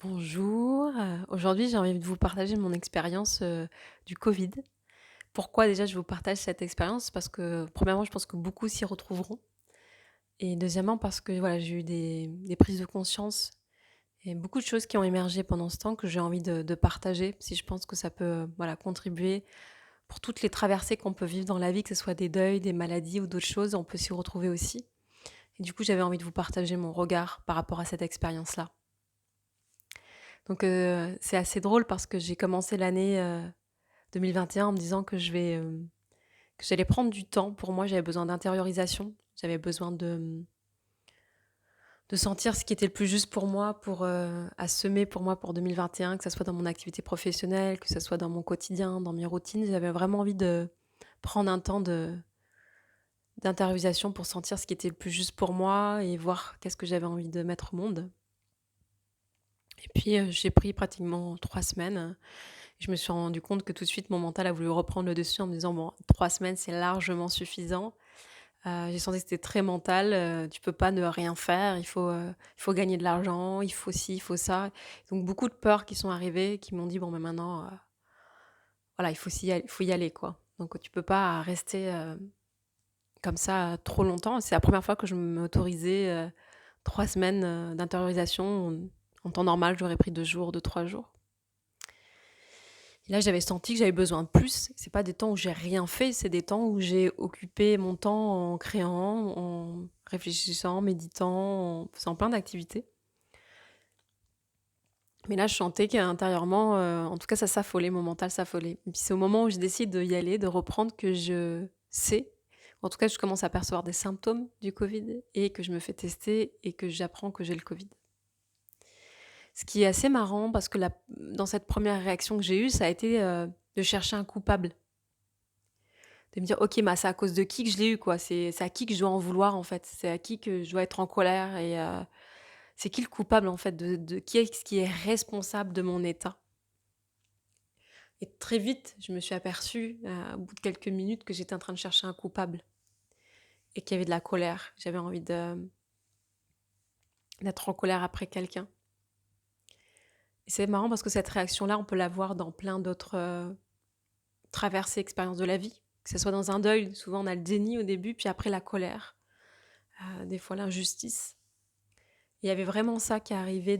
Bonjour, aujourd'hui j'ai envie de vous partager mon expérience, du covid. Pourquoi déjà je vous partage cette expérience? Parce que premièrement, je pense que beaucoup s'y retrouveront et deuxièmement parce que voilà, j'ai eu des prises de conscience et beaucoup de choses qui ont émergé pendant ce temps que j'ai envie de partager. Si je pense que ça peut, voilà, contribuer pour toutes les traversées qu'on peut vivre dans la vie, que ce soit des deuils, des maladies ou d'autres choses, on peut s'y retrouver aussi et du coup, j'avais envie de vous partager mon regard par rapport à cette expérience-là. Donc c'est assez drôle parce que j'ai commencé l'année, 2021 en me disant que j'allais prendre du temps pour moi. J'avais besoin d'intériorisation. J'avais besoin de sentir ce qui était le plus juste pour moi, à semer pour moi pour 2021, que ça soit dans mon activité professionnelle, que ça soit dans mon quotidien, dans mes routines. J'avais vraiment envie de prendre un temps de d'intériorisation pour sentir ce qui était le plus juste pour moi et voir qu'est-ce que j'avais envie de mettre au monde. Et puis, j'ai pris pratiquement 3 semaines. Je me suis rendu compte que tout de suite mon mental a voulu reprendre le dessus en me disant: «Bon, 3 semaines, c'est largement suffisant». J'ai senti que c'était très mental, tu peux pas ne rien faire, il faut gagner de l'argent, il faut ci, il faut ça. Donc beaucoup de peurs qui sont arrivées, qui m'ont dit: «Bon, ben, maintenant, voilà, il faut y aller, quoi». Donc tu peux pas rester, comme ça, trop longtemps. C'est la première fois que je m'autorisais, 3 semaines, d'intériorisation. En temps normal, j'aurais pris 2 jours, 2-3 jours. Et là, j'avais senti que j'avais besoin de plus. C'est pas des temps où j'ai rien fait, c'est des temps où j'ai occupé mon temps en créant, en réfléchissant, méditant, en faisant plein d'activités. Mais là, je sentais qu'intérieurement, en tout cas, ça s'affolait, mon mental s'affolait. Et puis c'est au moment où je décide d'y aller, de reprendre, que je sais, en tout cas, je commence à percevoir des symptômes du Covid et que je me fais tester et que j'apprends que j'ai le Covid. Ce qui est assez marrant parce que dans cette première réaction que j'ai eue, ça a été, de chercher un coupable. De me dire: «OK, bah, c'est à cause de qui que je l'ai eu, quoi? C'est à qui que je dois en vouloir, en fait? C'est à qui que je dois être en colère et c'est qui le coupable, en fait? De qui est-ce qui est responsable de mon état?» Et très vite, je me suis aperçue, au bout de quelques minutes, que j'étais en train de chercher un coupable et qu'il y avait de la colère. J'avais envie d'être en colère après quelqu'un. Et c'est marrant parce que cette réaction-là, on peut la voir dans plein d'autres, traversées, expériences de la vie. Que ce soit dans un deuil, souvent on a le déni au début, puis après la colère, des fois l'injustice. Il y avait vraiment ça qui arrivait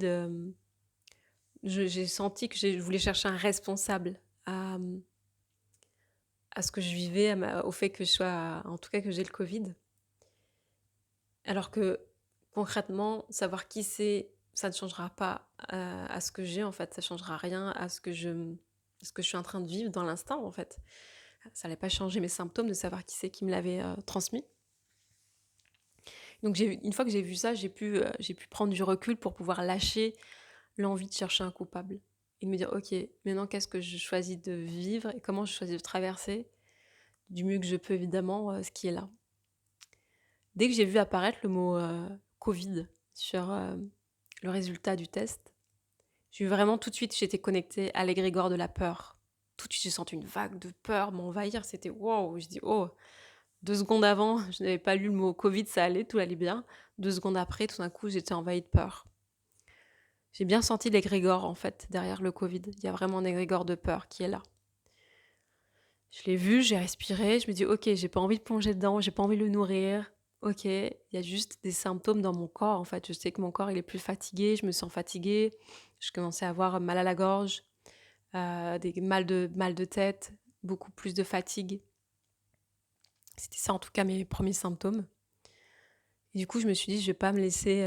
j'ai senti que je voulais chercher un responsable à ce que je vivais, au fait que je sois en tout cas que j'ai le covid. Alors que concrètement, savoir qui c'est, ça ne changera pas, à ce que j'ai en fait, ça changera rien à ce que je suis en train de vivre dans l'instant en fait. Ça allait pas changer mes symptômes de savoir qui c'est qui me l'avait, transmis. Donc une fois que j'ai vu ça, j'ai pu prendre du recul pour pouvoir lâcher l'envie de chercher un coupable et de me dire: «OK, maintenant qu'est-ce que je choisis de vivre et comment je choisis de traverser du mieux que je peux évidemment, ce qui est là». Dès que j'ai vu apparaître le mot, covid sur, le résultat du test, j'ai eu vraiment tout de suite j'étais connectée à l'égrégore de la peur. Tout de suite, j'ai senti une vague de peur m'envahir, c'était waouh! Je dis: «Oh!» 2 secondes avant, je n'avais pas lu le mot covid, ça allait, tout allait bien. 2 secondes après, tout d'un coup, j'étais envahie de peur. J'ai bien senti l'égrégore, en fait, derrière le covid. Il y a vraiment un égrégore de peur qui est là. Je l'ai vu, j'ai respiré, je me dis: «OK, j'ai pas envie de plonger dedans, j'ai pas envie de le nourrir. OK, il y a juste des symptômes dans mon corps, en fait. Je sais que mon corps, il est plus fatigué, je me sens fatiguée. Je commençais à avoir mal à la gorge, des mal de tête, beaucoup plus de fatigue. C'était ça, en tout cas, mes premiers symptômes. Et du coup, je me suis dit: «Je vais pas me laisser,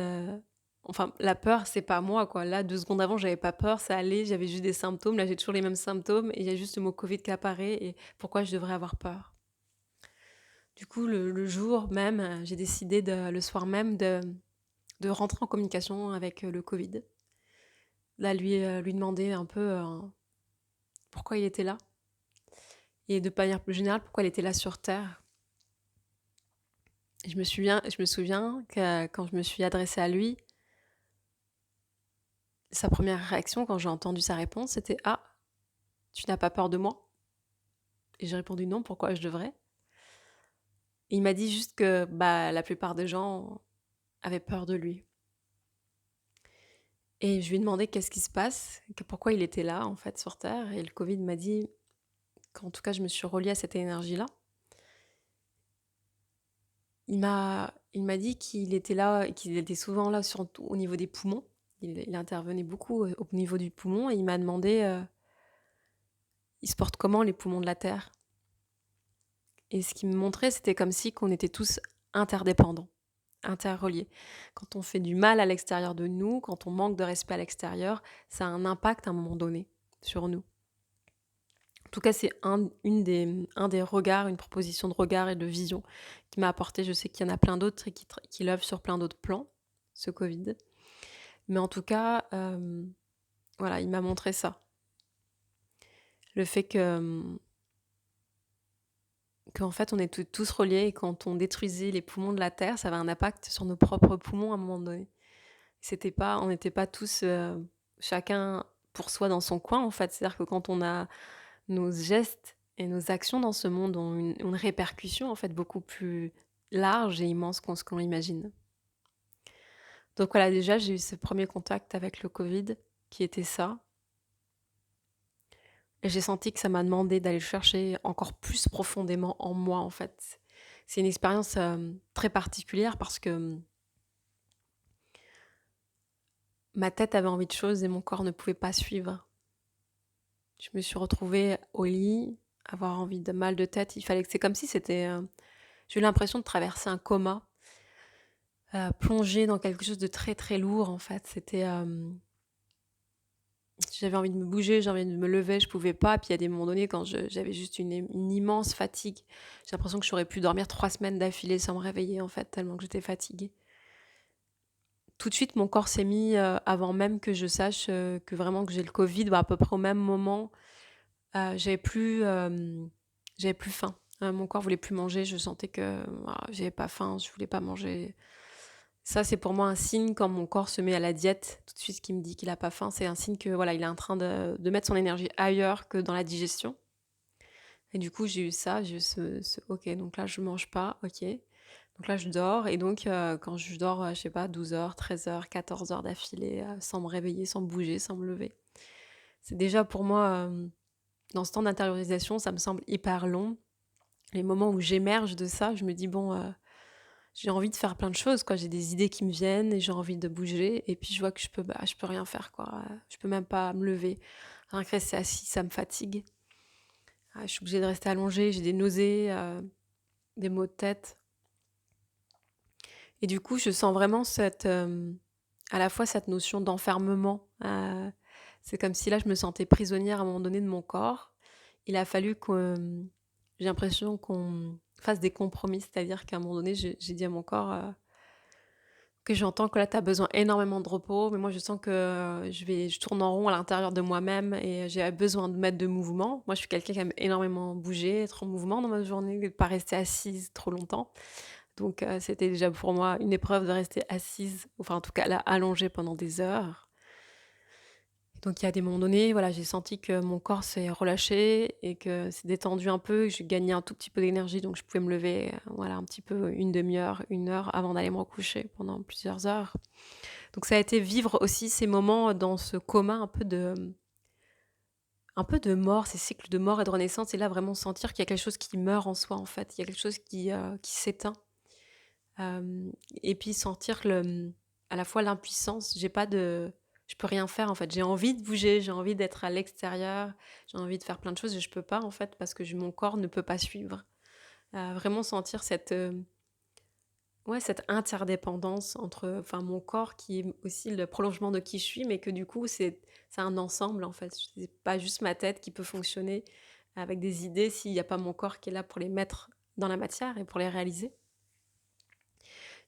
enfin, la peur, c'est pas moi, quoi. Là, 2 secondes avant, j'avais pas peur, ça allait, j'avais juste des symptômes. Là, j'ai toujours les mêmes symptômes et il y a juste le mot covid qui apparaît et pourquoi je devrais avoir peur?» Du coup, le jour même, j'ai décidé le soir même de rentrer en communication avec, le covid. Là, lui demander un peu, pourquoi il était là et de manière plus générale, pourquoi il était là sur terre. Et je me souviens que quand je me suis adressée à lui, sa première réaction quand j'ai entendu sa réponse, c'était: «Ah, tu n'as pas peur de moi?» Et j'ai répondu: «Non, pourquoi je devrais?» Et il m'a dit juste que, bah, la plupart des gens avaient peur de lui. et je lui ai demandé qu'est-ce qui se passe, que pourquoi il était là, en fait, sur terre et le Covid m'a dit qu'en tout cas, je me suis reliée à cette énergie-là. Il m'a dit qu'il était là et qu'il était souvent là surtout au niveau des poumons. Il intervenait beaucoup, au niveau du poumon et il m'a demandé, «Ils se portent comment les poumons de la terre?» Et ce qu'il me montrait, c'était comme si qu'on était tous interdépendants, interreliés. Quand on fait du mal à l'extérieur de nous, quand on manque de respect à l'extérieur, ça a un impact à un moment donné sur nous. En tout cas, c'est un des regards, une proposition de regard et de vision qui m'a apporté. Je sais qu'il y en a plein d'autres et qui l'œuvrent sur plein d'autres plans, ce Covid. Mais en tout cas, voilà, il m'a montré ça. Le fait qu'en fait, on est tous reliés et quand on détruisait les poumons de la Terre, ça avait un impact sur nos propres poumons à un moment donné. On n'était pas tous, chacun pour soi dans son coin, en fait. C'est-à-dire que quand on a nos gestes et nos actions dans ce monde ont une répercussion, en fait, beaucoup plus large et immense qu'on ce qu'on imagine. Donc voilà, déjà, j'ai eu ce premier contact avec le Covid qui était ça et j'ai senti que ça m'a demandé d'aller le chercher encore plus profondément en moi, en fait. C'est une expérience, très particulière parce que, ma tête avait envie de choses et mon corps ne pouvait pas suivre. Je me suis retrouvée au lit, avoir envie de mal de tête. C'est comme si c'était, j'ai eu l'impression de traverser un coma, plongée dans quelque chose de très, très lourd, en fait. J'avais envie de me bouger, j'avais envie de me lever, je pouvais pas. Puis il y a des moments donnés quand j'avais juste une immense fatigue. J'ai l'impression que j'aurais pu dormir 3 semaines d'affilée sans me réveiller, en fait, tellement que j'étais fatiguée. Tout de suite, mon corps s'est mis, avant même que je sache, que vraiment que j'ai le Covid, à peu près au même moment. J'avais plus, j'avais plus faim. Mon corps voulait plus manger, je sentais que, voilà, j'avais pas faim, je voulais pas manger. Ça, c'est pour moi un signe quand mon corps se met à la diète, tout de suite qui me dit qu'il a pas faim, c'est un signe que, voilà, il est en train de mettre son énergie ailleurs que dans la digestion et du coup, j'ai eu ça, j'ai eu ce: «OK, donc là, je mange pas, OK». Donc là, je dors et donc quand je dors, je sais pas 12 heures, 13 heures, 14 heures d'affilée, sans me réveiller, sans bouger, sans me lever. C'est déjà pour moi, dans ce temps d'intériorisation, ça me semble hyper long. Les moments où j'émerge de ça, je me dis: «Bon, j'ai envie de faire plein de choses, quoi. J'ai des idées qui me viennent et j'ai envie de bouger» et puis je vois que je peux rien faire, quoi. Je peux même pas me lever. Rien que rester assis, ça me fatigue. Je suis obligée de rester allongée, j'ai des nausées, des maux de tête et du coup, je sens vraiment à la fois cette notion d'enfermement. C'est comme si là, je me sentais prisonnière à un moment donné de mon corps. Il a fallu j'ai l'impression qu'on fasse des compromis, c'est-à-dire qu'à un moment donné, j'ai dit à mon corps, OK, j'entends que là, tu as besoin énormément de repos, mais moi, je sens que je tourne en rond à l'intérieur de moi-même et j'ai besoin de mettre de mouvement. Moi, je suis quelqu'un qui aime énormément bouger, être en mouvement dans ma journée, ne pas rester assise trop longtemps. Donc, c'était déjà pour moi une épreuve de rester assise, enfin, en tout cas, là, allongée pendant des heures. Donc il y a des moments donnés, voilà, j'ai senti que mon corps s'est relâché et que s'est détendu un peu, que j'ai gagné un tout petit peu d'énergie, donc je pouvais me lever, voilà, un petit peu, une demi-heure, 1 heure avant d'aller me recoucher pendant plusieurs heures. Donc ça a été vivre aussi ces moments dans ce coma un peu de mort, ces cycles de mort et de renaissance et là vraiment sentir qu'il y a quelque chose qui meurt en soi en fait, il y a quelque chose qui s'éteint. Et puis sentir à la fois l'impuissance, je peux rien faire en fait. J'ai envie de bouger, j'ai envie d'être à l'extérieur, j'ai envie de faire plein de choses et je peux pas en fait parce que mon corps ne peut pas suivre. Vraiment sentir ouais, cette interdépendance entre, enfin, mon corps qui est aussi le prolongement de qui je suis, mais que du coup c'est un ensemble en fait. C'est pas juste ma tête qui peut fonctionner avec des idées s'il n'y a pas mon corps qui est là pour les mettre dans la matière et pour les réaliser.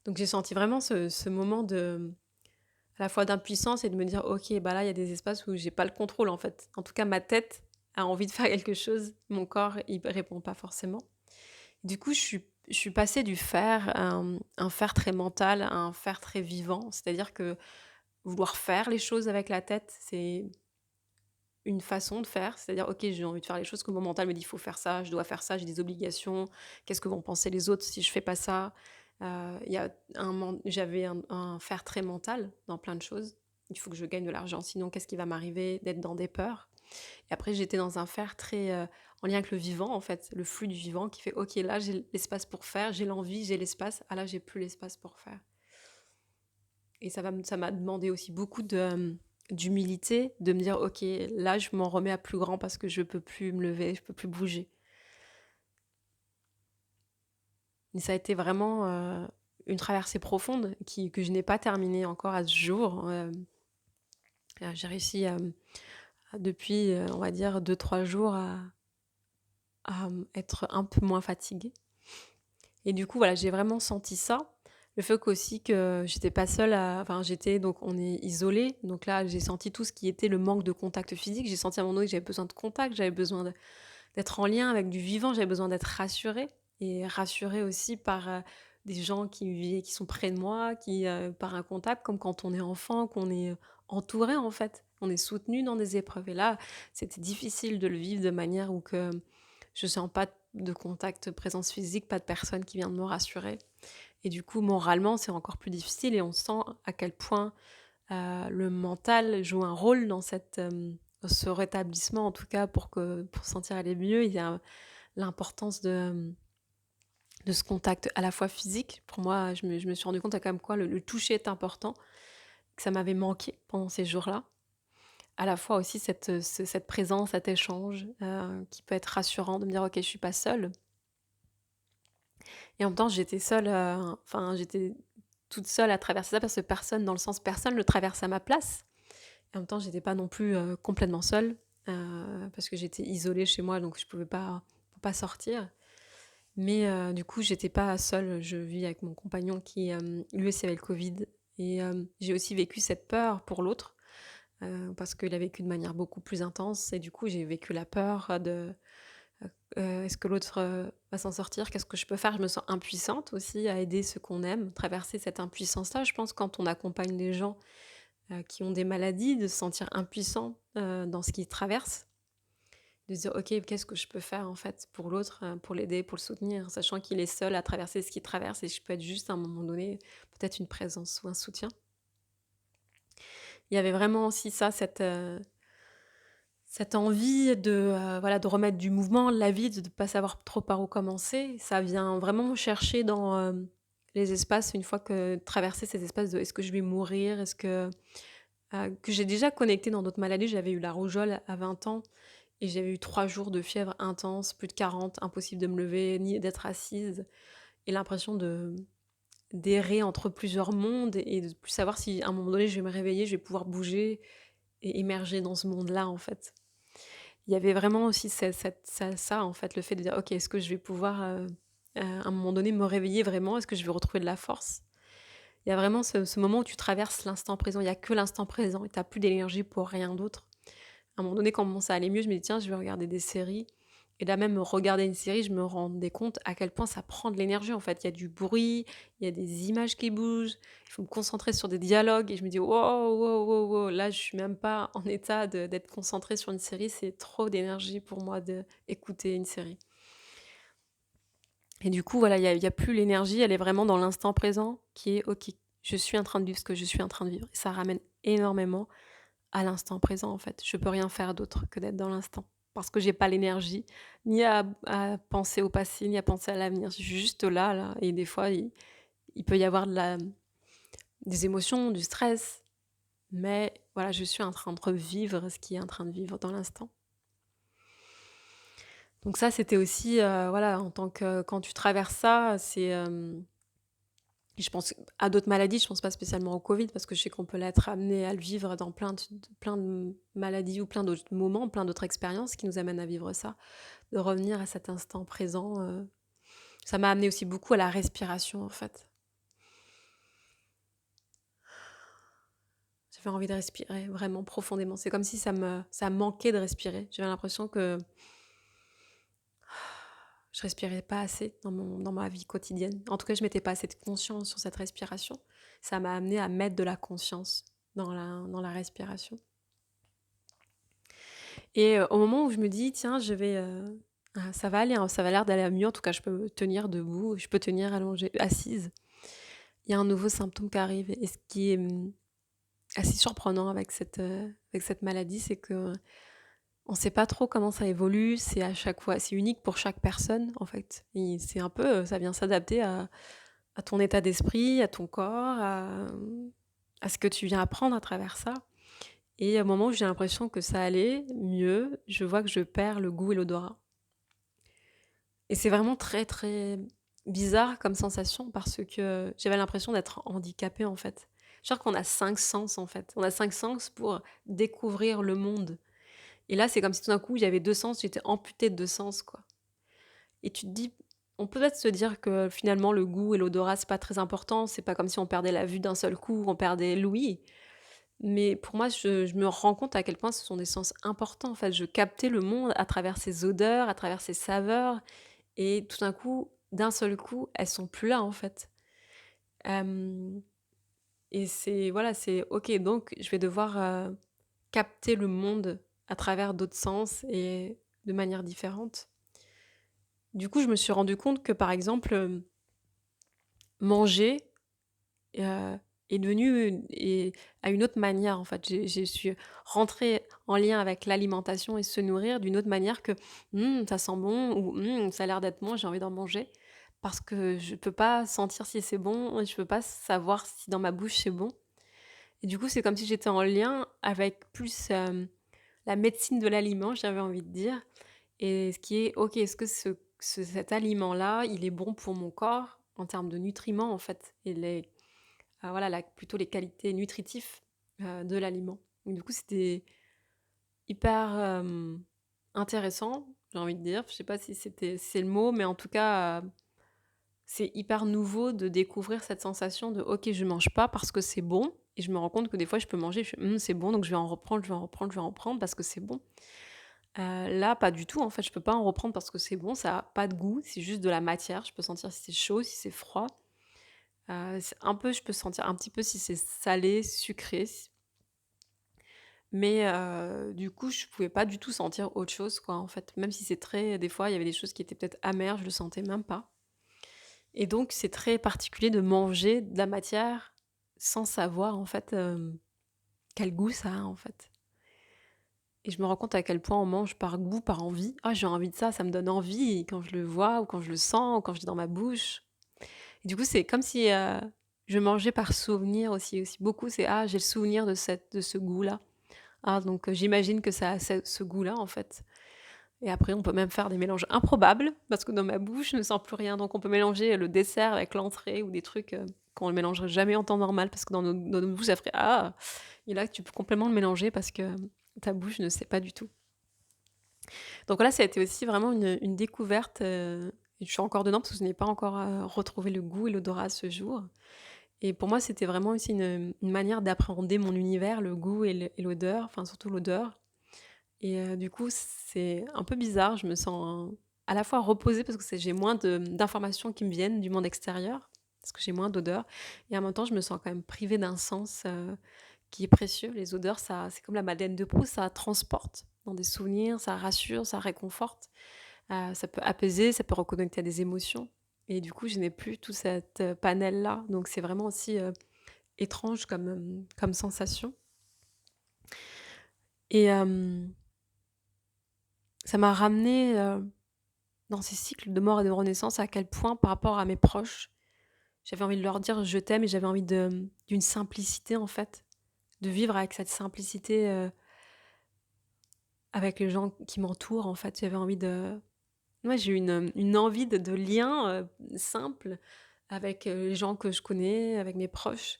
Donc j'ai senti vraiment ce moment à la fois d'impuissance et de me dire: «OK, bah, là, il y a des espaces où j'ai pas le contrôle, en fait». En tout cas, ma tête a envie de faire quelque chose, mon corps, il répond pas forcément. Du coup, je suis passée du faire, un faire très mental à un faire très vivant. C'est-à-dire que vouloir faire les choses avec la tête, c'est une façon de faire. C'est-à-dire: «OK, j'ai envie de faire les choses», que mon mental me dit: «Il faut faire ça, je dois faire ça, j'ai des obligations. Qu'est-ce que vont penser les autres si je fais pas ça?» Il y a j'avais un faire très mental dans plein de choses. Il faut que je gagne de l'argent, sinon qu'est-ce qui va m'arriver? D'être dans des peurs. Et après, j'étais dans un faire très, en lien avec le vivant, en fait, le flux du vivant qui fait: «OK, là, j'ai l'espace pour faire, j'ai l'envie, j'ai l'espace. Ah là, j'ai plus l'espace pour faire». Et ça m'a demandé aussi beaucoup d'humilité, de me dire: «OK, là, je m'en remets à plus grand parce que je peux plus me lever, je peux plus bouger». Et ça a été vraiment, une traversée profonde que je n'ai pas terminée encore à ce jour. J'ai réussi, depuis, on va dire 2 3 jours être un peu moins fatiguée. Et du coup, voilà, j'ai vraiment senti ça. Le fait qu'aussi que j'étais pas seule j'étais donc on est isolés. Donc là, j'ai senti tout ce qui était le manque de contact physique. J'ai senti à un moment donné que j'avais besoin de contact, j'avais besoin d'être en lien avec du vivant, j'avais besoin d'être rassurée et rassurée aussi par, des gens qui sont près de moi, par un contact comme quand on est enfant, qu'on est, entouré en fait. On est soutenu dans des épreuves et là, c'était difficile de le vivre de manière où que je sens pas de contact, présence physique, pas de personne qui vient de me rassurer et du coup, moralement, c'est encore plus difficile et on sent à quel point, le mental joue un rôle dans ce rétablissement, en tout cas pour se sentir aller mieux. Il y a l'importance de ce contact à la fois physique. Pour moi, je me suis rendu compte à quand même quoi le toucher est important, que ça m'avait manqué pendant ces jours-là. À la fois aussi cette présence, cet échange, qui peut être rassurant de me dire: «OK, je suis pas seule». Et en même temps, j'étais seule, j'étais toute seule à traverser ça parce que personne ne traverse à ma place. Et en même temps, j'étais pas non plus, complètement seule, parce que j'étais isolée chez moi, donc je pouvais pas sortir. Mais du coup, j'étais pas seule. Je vis avec mon compagnon qui, lui aussi avait le covid et j'ai aussi vécu cette peur pour l'autre, parce qu'il a vécu de manière beaucoup plus intense et du coup, j'ai vécu la peur, est-ce que l'autre, va s'en sortir? Qu'est-ce que je peux faire? Je me sens impuissante aussi à aider ceux qu'on aime, traverser cette impuissance-là. Je pense quand on accompagne des gens, qui ont des maladies, de se sentir impuissant, dans ce qu'ils traversent, de se dire: «OK, qu'est-ce que je peux faire en fait pour l'autre, pour l'aider, pour le soutenir?» sachant qu'il est seul à traverser ce qu'il traverse et je peux être juste à un moment donné, peut-être une présence ou un soutien. Il y avait vraiment aussi ça, cette envie de remettre du mouvement, de la vie, de ne pas savoir trop par où commencer. Ça vient vraiment me chercher dans, les espaces une fois que traverser ces espaces de: «Est-ce que je vais mourir? Est-ce que j'ai déjà connecté dans d'autres maladies. J'avais eu la rougeole à 20 ans et j'avais eu 3 jours de fièvre intense, plus de 40, impossible de me lever ni d'être assise et l'impression de d'errer entre plusieurs mondes et de plus savoir si à un moment donné je vais me réveiller, je vais pouvoir bouger et émerger dans ce monde-là, en fait. Il y avait vraiment aussi ça, en fait, le fait de dire: «OK, est-ce que je vais pouvoir, à un moment donné, me réveiller vraiment? Est-ce que je vais retrouver de la force?» Il y a vraiment ce moment où tu traverses l'instant présent. Il y a que l'instant présent et tu as plus d'énergie pour rien d'autre. À un moment donné, quand ça allait mieux, je me dis: «Tiens, je vais regarder des séries» et là, même regarder une série, je me rendais compte à quel point ça prend de l'énergie, en fait. Il y a du bruit, il y a des images qui bougent, il faut me concentrer sur des dialogues et je me dis: «Wow, wow, wow, wow, là, je suis même pas en état d'être concentrée sur une série, c'est trop d'énergie pour moi d'écouter une série». Et du coup, voilà, il y a plus l'énergie, elle est vraiment dans l'instant présent qui est: «OK, je suis en train de vivre ce que je suis en train de vivre» et ça ramène énormément à l'instant présent, en fait. Je peux rien faire d'autre que d'être dans l'instant. Parce que j'ai pas l'énergie, ni à penser au passé, ni à penser à l'avenir. Je suis juste là et des fois, il peut y avoir des émotions, du stress, mais voilà, je suis en train de revivre ce qui est en train de vivre dans l'instant. Donc ça, c'était aussi, voilà, en tant que quand tu traverses ça, je pense à d'autres maladies, je pense pas spécialement au Covid parce que je sais qu'on peut l'être amené à le vivre dans plein de maladies ou plein d'autres moments, plein d'autres expériences qui nous amènent à vivre ça. De revenir à cet instant présent, ça m'a amené aussi beaucoup à la respiration, en fait. J'avais envie de respirer vraiment profondément. C'est comme si ça manquait de respirer. J'avais l'impression que je respirais pas assez dans ma vie quotidienne. En tout cas, je mettais pas assez de conscience sur cette respiration. Ça m'a amené à mettre de la conscience dans la respiration. Et au moment où je me dis: «Tiens, ça va aller, hein, ça va l'air d'aller mieux, en tout cas, je peux tenir debout, je peux tenir allongée assise». Il y a un nouveau symptôme qui arrive et ce qui est, assez surprenant avec cette maladie, c'est que on sait pas trop comment ça évolue, c'est à chaque fois c'est unique pour chaque personne, en fait. Et c'est un peu, ça vient s'adapter à ton état d'esprit, à ton corps, à ce que tu viens apprendre à travers ça. Et au moment où j'ai l'impression que ça allait mieux, je vois que je perds le goût et l'odorat. Et c'est vraiment très, très bizarre comme sensation parce que j'avais l'impression d'être handicapée, en fait. Genre qu'on a 5 sens, en fait. On a 5 sens pour découvrir le monde. Et là, c'est comme si tout d'un coup, j'avais 2 sens, j'étais amputée de 2 sens, quoi. Et tu te dis on peut peut-être se dire que finalement le goût et l'odorat, c'est pas très important, c'est pas comme si on perdait la vue d'un seul coup, on perdait l'ouïe. Mais pour moi, je me rends compte à quel point ce sont des sens importants, en fait. Je captais le monde à travers ces odeurs, à travers ces saveurs et tout d'un coup, d'un seul coup, elles sont plus là, en fait. Hem et c'est voilà, c'est OK, donc je vais devoir, capter le monde à travers d'autres sens et de manière différente. Du coup, je me suis rendu compte que, par exemple, manger, heu, est devenu à une autre manière, en fait. Je suis rentrée en lien avec l'alimentation et se nourrir d'une autre manière que: Ça sent bon» ou ça a l'air d'être bon, j'ai envie d'en manger». Parce que je peux pas sentir si c'est bon et je peux pas savoir si dans ma bouche c'est bon. Et du coup, c'est comme si j'étais en lien avec plus, la médecine de l'aliment, j'avais envie de dire. Et ce qui est OK, est-ce que cet aliment-là, il est bon pour mon corps en termes de nutriments, en fait? Et voilà, plutôt les qualités nutritives, de l'aliment. Donc du coup, c'était hyper, intéressant, j'ai envie de dire. Je sais pas si c'est le mot, mais en tout cas, c'est hyper nouveau de découvrir cette sensation de: «OK, je mange pas parce que c'est bon» et je me rends compte que des fois, je peux manger, je fais: c'est bon, donc je vais en reprendre, je vais en reprendre, je vais en reprendre parce que c'est bon». Là, pas du tout, en fait, je peux pas en reprendre parce que c'est bon, ça a pas de goût, c'est juste de la matière. Je peux sentir si c'est chaud, si c'est froid. C'est un peu je peux sentir un petit peu si c'est salé, sucré, mais du coup, je pouvais pas du tout sentir autre chose, quoi, en fait. Même si c'est très des fois, il y avait des choses qui étaient peut-être amères, je le sentais même pas et donc c'est très particulier de manger de la matière sans savoir, en fait, quel goût ça a, en fait. Et je me rends compte à quel point on mange par goût, par envie. «Ah, j'ai envie de ça», ça me donne envie quand je le vois ou quand je le sens ou quand je l'ai dans ma bouche. Et du coup, c'est comme si, je mangeais par souvenir aussi beaucoup, c'est: «Ah, j'ai le souvenir de ce goût-là. Ah donc j'imagine que ça a ce goût-là, en fait». Et après, on peut même faire des mélanges improbables parce que dans ma bouche, je ne sens plus rien. Donc on peut mélanger le dessert avec l'entrée ou des trucs, qu'on ne mélangerait jamais en temps normal parce que dans notre bouche, ça ferait: «Ah!» et là, tu peux complètement le mélanger parce que ta bouche ne sait pas du tout. Donc là, ça a été aussi vraiment une découverte, et je suis encore dedans parce que je n'ai pas encore, retrouvé le goût et l'odorat à ce jour. Et pour moi, c'était vraiment aussi une manière d'appréhender mon univers, le goût et l'odeur, enfin surtout l'odeur. Et du coup, c'est un peu bizarre, je me sens à la fois reposée parce que j'ai moins d'informations qui me viennent du monde extérieur, parce que j'ai moins d'odeurs et en même temps, je me sens quand même privée d'un sens, qui est précieux. Les odeurs, ça c'est comme la Madeleine de Proust, ça transporte dans des souvenirs, ça rassure, ça réconforte, ça peut apaiser, ça peut reconnecter à des émotions et du coup, je n'ai plus tout cet, panel-là, donc c'est vraiment aussi, étrange comme sensation et ça m'a ramenée, dans ces cycles de mort et de renaissance, à quel point par rapport à mes proches, j'avais envie de leur dire: «Je t'aime» et j'avais envie d'une simplicité, en fait, de vivre avec cette simplicité, avec les gens qui m'entourent, en fait. J'avais envie de ouais, j'ai eu une envie de lien, simple avec, les gens que je connais, avec mes proches.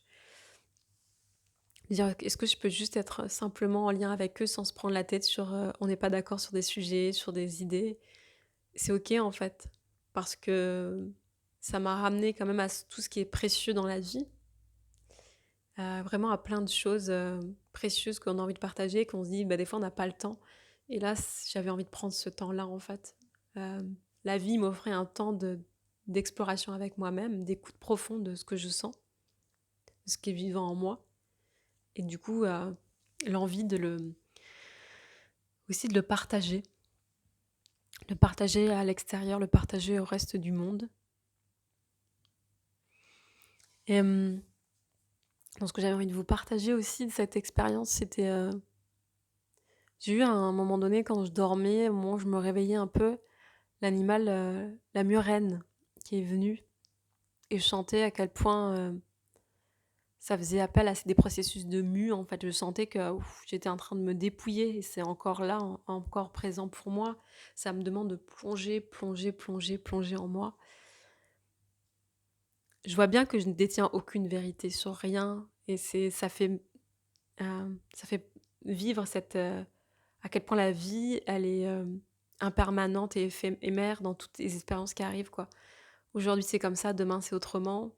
Dire: «Est-ce que je peux juste être simplement en lien avec eux sans se prendre la tête sur, on n'est pas d'accord sur des sujets, sur des idées?» C'est OK, en fait, parce que ça m'a ramené quand même à tout ce qui est précieux dans la vie, vraiment à plein de choses, précieuses qu'on a envie de partager, qu'on se dit, bah, des fois on n'a pas le temps et là, j'avais envie de prendre ce temps-là, en fait. La vie m'offrait un temps d'exploration avec moi-même, d'écoute profonde de ce que je sens, de ce qui est vivant en moi et du coup, l'envie aussi de le partager. Le partager à l'extérieur, le partager au reste du monde. Et Donc ce que j'avais envie de vous partager aussi de cette expérience, c'était, j'ai eu à un moment donné quand je dormais, au moment où je me réveillais un peu, l'animal, la murène qui est venue et je sentais à quel point, ça faisait appel à des processus de mue, en fait. Je sentais que, ouf, j'étais en train de me dépouiller et c'est encore là, encore présent pour moi. Ça me demande de plonger, plonger, plonger, plonger en moi. Je vois bien que je ne détiens aucune vérité sur rien et ça fait vivre à quel point la vie, elle est, impermanente et éphémère dans toutes les expériences qui arrivent, quoi. Aujourd'hui, c'est comme ça, demain, c'est autrement.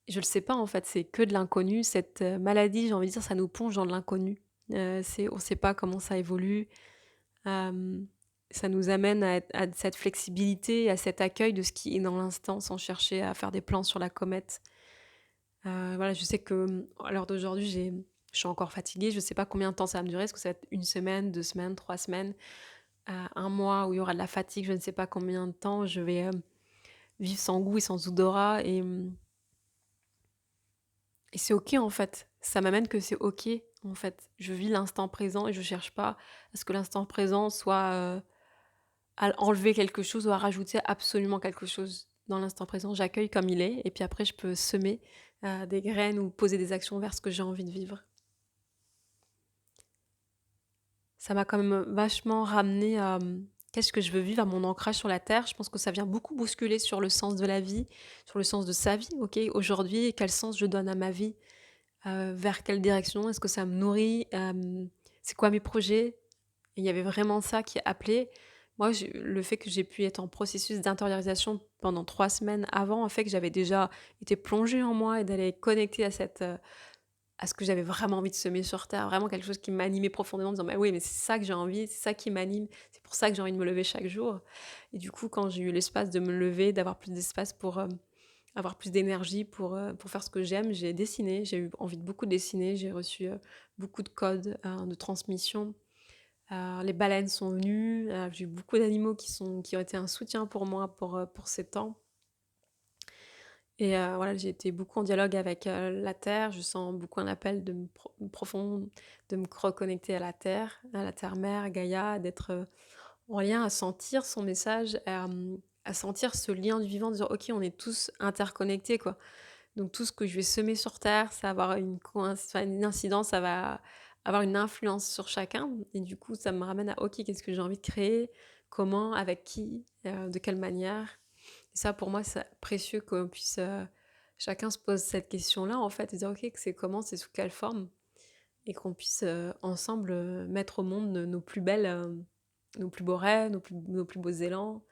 Je le sais pas, en fait, c'est que de l'inconnu. Cette, maladie, j'ai envie de dire, ça nous plonge dans de l'inconnu. On sait pas comment ça évolue. Hem, Ça nous amène à cette flexibilité, à cet accueil de ce qui est dans l'instant, sans chercher à faire des plans sur la comète. Voilà, je sais que, à l'heure d'aujourd'hui, je suis encore fatiguée. Je sais pas combien de temps ça va me durer. Est-ce que ça va être 1 semaine, 2 semaines, 3 semaines, 1 mois où il y aura de la fatigue? Je ne sais pas combien de temps je vais, vivre sans goût et sans odorat et c'est OK, en fait. Ça m'amène que c'est OK, en fait. Je vis l'instant présent et je cherche pas à ce que l'instant présent soit, à enlever quelque chose ou à rajouter absolument quelque chose. Dans l'instant présent, j'accueille comme il est et puis après je peux semer, des graines ou poser des actions vers ce que j'ai envie de vivre. Ça m'a quand même vachement ramené à, qu'est-ce que je veux vivre, à mon ancrage sur la terre. Je pense que ça vient beaucoup bousculer sur le sens de la vie, sur le sens de sa vie. OK, aujourd'hui, quel sens je donne à ma vie? Vers quelle direction? Est-ce que ça me nourrit? C'est quoi mes projets? Et il y avait vraiment ça qui appelait. Moi, le fait que j'ai pu être en processus d'intériorisation pendant 3 semaines avant a fait que j'avais déjà été plongée en moi et d'aller connecter à ce que j'avais vraiment envie de semer sur terre, vraiment quelque chose qui m'animait profondément en me disant: «Mais oui, mais c'est ça que j'ai envie, c'est ça qui m'anime, c'est pour ça que j'ai envie de me lever chaque jour» et du coup, quand j'ai eu l'espace de me lever, d'avoir plus d'espace pour, avoir plus d'énergie pour faire ce que j'aime, j'ai dessiné, j'ai eu envie de beaucoup dessiner, j'ai reçu, beaucoup de codes, de transmission. Les baleines sont venues, j'ai eu beaucoup d'animaux qui ont été un soutien pour moi pour ces temps et voilà, j'ai été beaucoup en dialogue avec, la terre. Je sens beaucoup un appel profond, de me reconnecter à la terre-mère, Gaïa, d'être, en lien, à sentir son message, à sentir ce lien du vivant, de dire: «OK, on est tous interconnectés, quoi». Donc tout ce que je vais semer sur terre, ça va avoir une incidence, ça va avoir une influence sur chacun et du coup, ça me ramène à: «OK, qu'est-ce que j'ai envie de créer? Comment? Avec qui? De quelle manière?» Et ça, pour moi, c'est précieux qu'on puisse, chacun se pose cette question-là, en fait, et dire: «OK, c'est comment? C'est sous quelle forme?» et qu'on puisse, ensemble, mettre au monde nos plus belles, nos plus beaux rêves, nos plus beaux élans,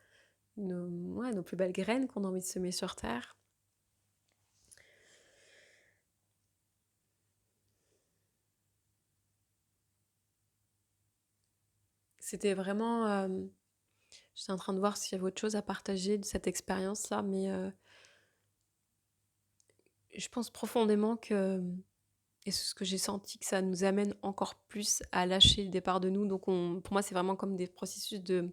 nos plus belles graines qu'on a envie de semer sur terre. C'était vraiment, j'étais en train de voir s'il y avait autre chose à partager de cette expérience-là, mais je pense profondément que, et c'est ce que j'ai senti, que ça nous amène encore plus à lâcher le départ de nous. Donc pour moi, c'est vraiment comme des processus de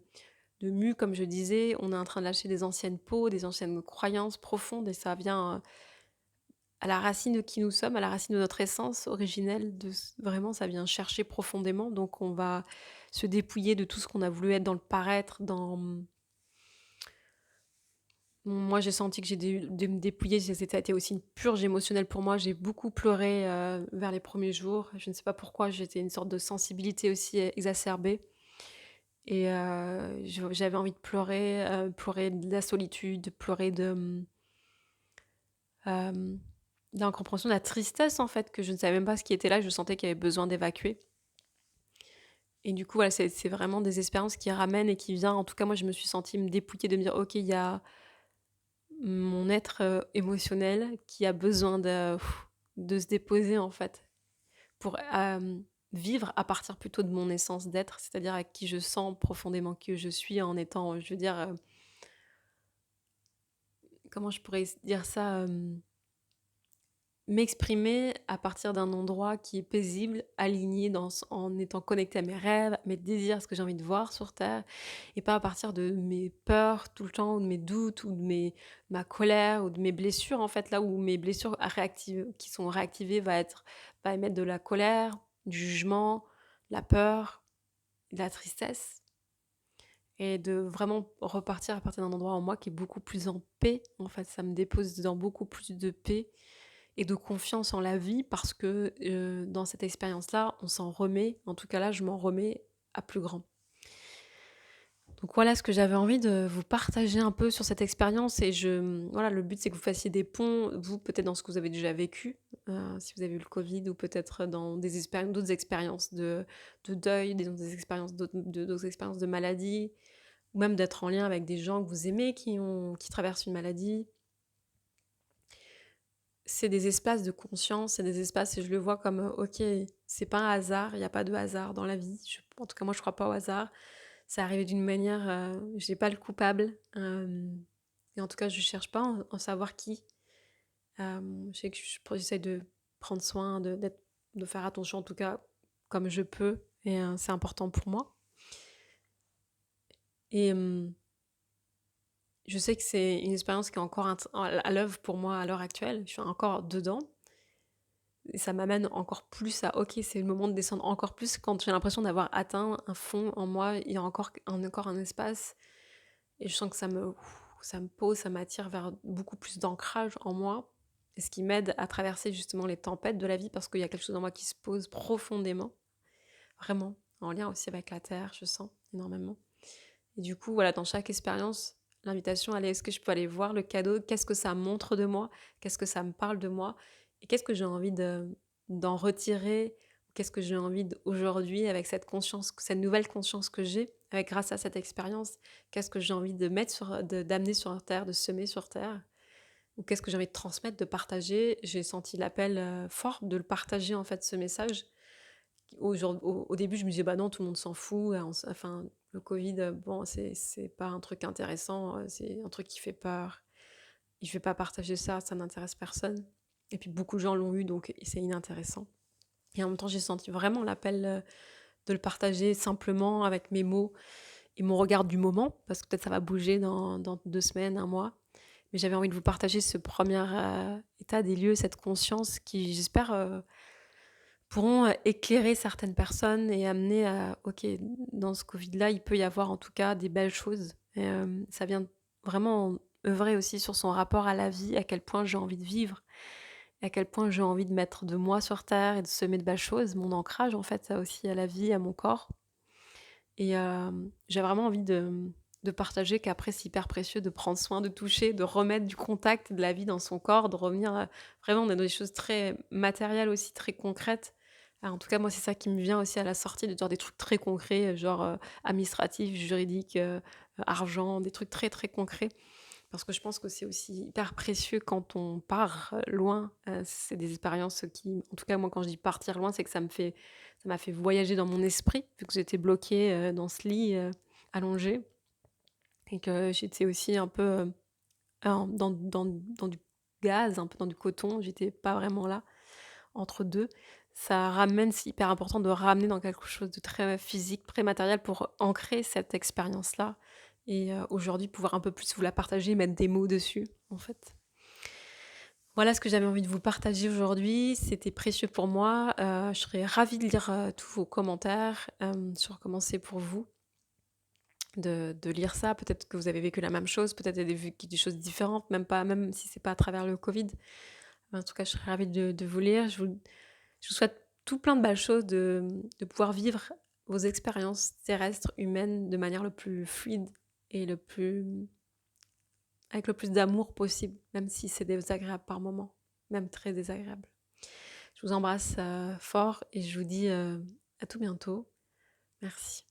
mue, comme je disais. On est en train de lâcher des anciennes peaux, des anciennes croyances profondes et ça vient, à la racine de qui nous sommes, à la racine de notre essence originelle, vraiment ça vient chercher profondément. Donc on va se dépouiller de tout ce qu'on a voulu être dans le paraître, moi, j'ai senti que j'ai dû me dépouiller, ça a été aussi une purge émotionnelle pour moi. J'ai beaucoup pleuré, vers les premiers jours. Je ne sais pas pourquoi, j'étais une sorte de sensibilité aussi, exacerbée et j'avais envie de pleurer, pleurer de la solitude, pleurer hem, de l'incompréhension, de la tristesse, en fait, que je ne savais même pas ce qui était là. Je sentais qu'il y avait besoin d'évacuer et du coup, voilà, c'est vraiment des expériences qui ramènent et qui vient en tout cas, moi, je me suis sentie me dépouiller, de me dire: «OK, il y a mon être, émotionnel qui a besoin de se déposer en fait pour, vivre à partir plutôt de mon essence d'être, c'est-à-dire avec qui je sens profondément que je suis en étant, je veux dire, comment je pourrais dire ça? m'exprimer à partir d'un endroit qui est paisible, aligné en étant connecté à mes rêves, à mes désirs, à ce que j'ai envie de voir sur terre, et pas à partir de mes peurs tout le temps, ou de mes doutes, ou de ma colère, ou de mes blessures, en fait, là où mes blessures qui sont réactivées va émettre de la colère, du jugement, de la peur, de la tristesse, et de vraiment repartir à partir d'un endroit en moi qui est beaucoup plus en paix. En fait, ça me dépose dans beaucoup plus de paix et de confiance en la vie parce que, dans cette expérience-là, on s'en remet, en tout cas là, je m'en remets à plus grand. Donc voilà ce que j'avais envie de vous partager un peu sur cette expérience, et voilà, le but c'est que vous fassiez des ponts, vous, peut-être dans ce que vous avez déjà vécu, si vous avez eu le covid, ou peut-être dans d'autres expériences de deuil, des expériences d'autres expériences de maladie, ou même d'être en lien avec des gens que vous aimez qui traversent une maladie. C'est des espaces de conscience, c'est des espaces, et je le vois comme, OK, c'est pas un hasard, il y a pas de hasard dans la vie. En tout cas, moi, je crois pas au hasard. C'est arrivé d'une manière, j'ai pas le coupable, et en tout cas, je cherche pas à en savoir qui. Je sais que j'essaie de prendre soin, de faire attention, en tout cas, comme je peux, et c'est important pour moi. Et je sais que c'est une expérience qui est encore à l'œuvre pour moi à l'heure actuelle. Je suis encore dedans. Et ça m'amène encore plus à OK, c'est le moment de descendre encore plus quand j'ai l'impression d'avoir atteint un fond en moi, il y a encore un espace, et je sens que ça me pose, ça m'attire vers beaucoup plus d'ancrage en moi, et ce qui m'aide à traverser justement les tempêtes de la vie, parce qu'il y a quelque chose en moi qui se pose profondément, vraiment, en lien aussi avec la terre, je sens énormément. Et du coup, voilà, dans chaque expérience, l'invitation, elle est: est-ce que je peux aller voir le cadeau? Qu'est-ce que ça montre de moi? Qu'est-ce que ça me parle de moi? Et qu'est-ce que j'ai envie d'en retirer? Qu'est-ce que j'ai envie aujourd'hui, avec cette conscience, cette nouvelle conscience que j'ai, grâce à cette expérience? Qu'est-ce que j'ai envie d'amener sur Terre, de semer sur Terre? Ou qu'est-ce que j'ai envie de transmettre, de partager? J'ai senti l'appel fort de le partager, en fait, ce message. Au début, je me disais: «Bah non, tout le monde s'en fout, enfin, le covid, bon, c'est pas un truc intéressant, c'est un truc qui fait peur. Et je vais pas partager ça, ça n'intéresse personne». Et puis beaucoup de gens l'ont eu, donc c'est inintéressant. Et en même temps, j'ai senti vraiment l'appel, de le partager simplement avec mes mots et mon regard du moment, parce que peut-être ça va bouger dans 2 semaines, un mois. Mais j'avais envie de vous partager ce premier état des lieux, cette conscience qui, j'espère, pourront, éclairer certaines personnes et amener à OK, dans ce Covid-là, il peut y avoir en tout cas des belles choses, et ça vient vraiment œuvrer aussi sur son rapport à la vie, à quel point j'ai envie de vivre, à quel point j'ai envie de mettre de moi sur terre et de semer de belles choses, mon ancrage en fait, ça aussi à la vie, à mon corps. Et j'ai vraiment envie de partager qu'après c'est hyper précieux de prendre soin, de toucher, de remettre du contact de la vie dans son corps, de revenir, vraiment dans des choses très matérielles aussi, très concrètes. En tout cas, moi, c'est ça qui me vient aussi à la sortie, de dire des trucs très concrets, genre, administratifs, juridiques, argent, des trucs très, très concrets. Parce que je pense que c'est aussi hyper précieux quand on part, loin. C'est des expériences qui, en tout cas moi, quand je dis partir loin, c'est que ça m'a fait voyager dans mon esprit, vu que j'étais bloquée, dans ce lit, allongée, et que j'étais aussi un peu, dans du gaz, un peu dans du coton. J'étais pas vraiment là, entre 2. Ça ramène C'est hyper important de ramener dans quelque chose de très physique, très matériel, pour ancrer cette expérience-là, et aujourd'hui pouvoir un peu plus vous la partager, mettre des mots dessus, en fait. Voilà ce que j'avais envie de vous partager aujourd'hui, c'était précieux pour moi, je serais ravie de lire, tous vos commentaires, sur comment c'est pour vous de lire ça. Peut-être que vous avez vécu la même chose, peut-être vous avez vécu des choses différentes, même si c'est pas à travers le covid. En tout cas, je serais ravie de vous lire. Je vous souhaite tout plein de belles choses, de pouvoir vivre vos expériences terrestres, humaines, de manière le plus fluide et avec le plus d'amour possible, même si c'est désagréable par moments, même très désagréable. Je vous embrasse fort, et je vous dis à tout bientôt. Merci.